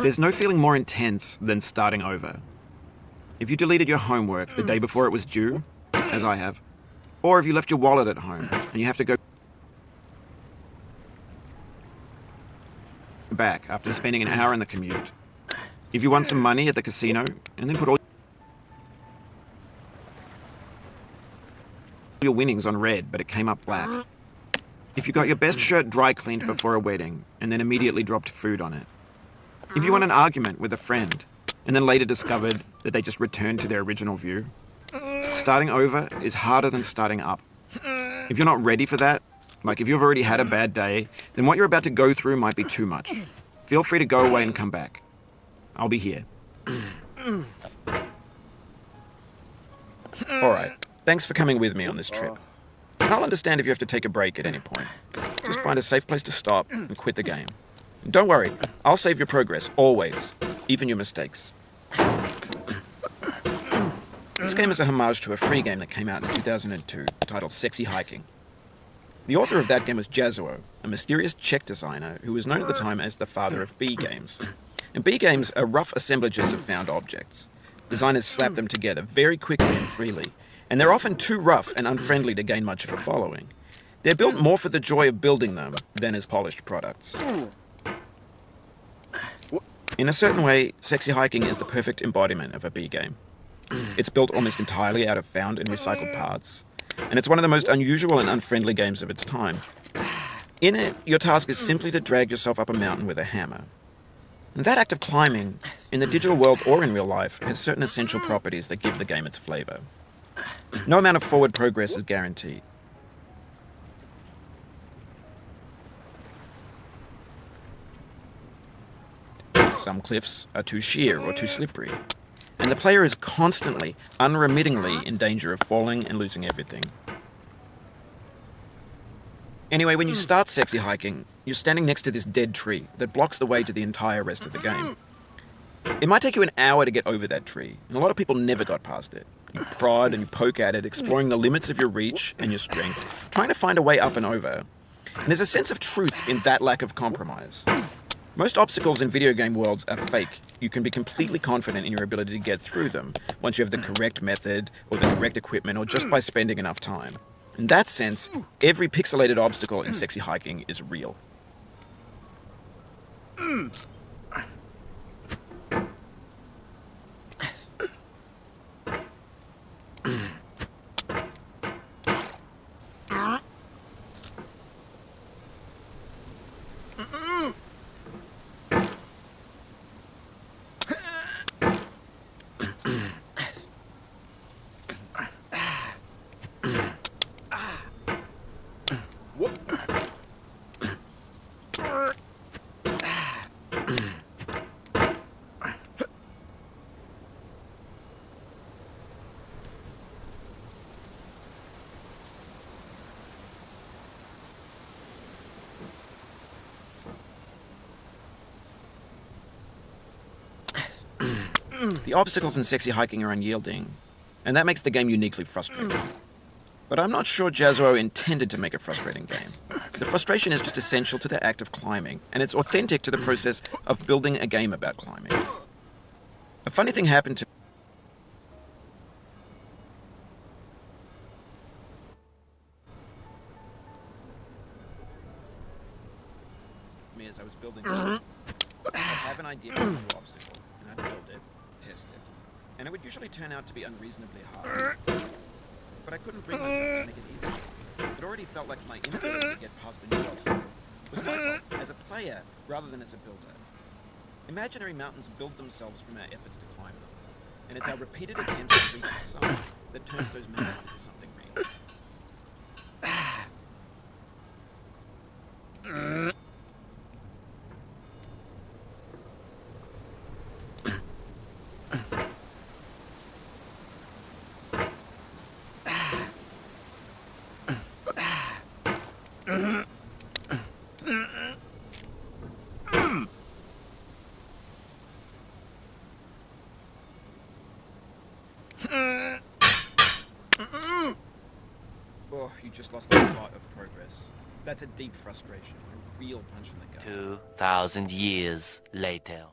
There's no feeling more intense than starting over. If you deleted your homework the day before it was due, as I have, or if you left your wallet at home and you have to go back after spending an hour in the commute. If you won some money at the casino and then put all your winnings on red but it came up black. If you got your best shirt dry cleaned before a wedding and then immediately dropped food on it. If you won an argument with a friend and then later discovered that they just returned to their original view. Starting over is harder than starting up. If you're not ready for that, like if you've already had a bad day, then what you're about to go through might be too much. Feel free to go away and come back. I'll be here. Alright, thanks for coming with me on this trip. I'll understand if you have to take a break at any point. Just find a safe place to stop and quit the game. And don't worry, I'll save your progress, always, even your mistakes. This game is a homage to a free game that came out in 2002, titled Sexy Hiking. The author of that game was Jazzuo, a mysterious Czech designer who was known at the time as the father of B games. And B games are rough assemblages of found objects. Designers slap them together very quickly and freely, and they're often too rough and unfriendly to gain much of a following. They're built more for the joy of building them than as polished products. In a certain way, Sexy Hiking is the perfect embodiment of a B game. It's built almost entirely out of found and recycled parts, and it's one of the most unusual and unfriendly games of its time. In it, your task is simply to drag yourself up a mountain with a hammer. And that act of climbing, in the digital world or in real life, has certain essential properties that give the game its flavor. No amount of forward progress is guaranteed. Some cliffs are too sheer or too slippery, and the player is constantly, unremittingly in danger of falling and losing everything. Anyway, when you start Sexy Hiking, you're standing next to this dead tree that blocks the way to the entire rest of the game. It might take you an hour to get over that tree, and a lot of people never got past it. You prod and you poke at it, exploring the limits of your reach and your strength, trying to find a way up and over. And there's a sense of truth in that lack of compromise. Most obstacles in video game worlds are fake. You can be completely confident in your ability to get through them once you have the correct method or the correct equipment or just by spending enough time. In that sense, every pixelated obstacle in Sexy Hiking is real. The obstacles in Sexy Hiking are unyielding, and that makes the game uniquely frustrating. But I'm not sure Jazzuo intended to make a frustrating game. The frustration is just essential to the act of climbing, and it's authentic to the process of building a game about climbing. A funny thing happened to me as I was building this game. I'd have an idea for a new obstacle, and I'd build it, test it, and it would usually turn out to be unreasonably hard. But I couldn't bring myself to make it easy. It already felt like my inability to get past the new obstacle was my fault as a player rather than as a builder. Imaginary mountains build themselves from our efforts to climb them, and it's our repeated attempts to reach the summit that turns those mountains into something real. Oh, you just lost a lot of progress. That's a deep frustration, a real punch in the gut. 2,000 years later.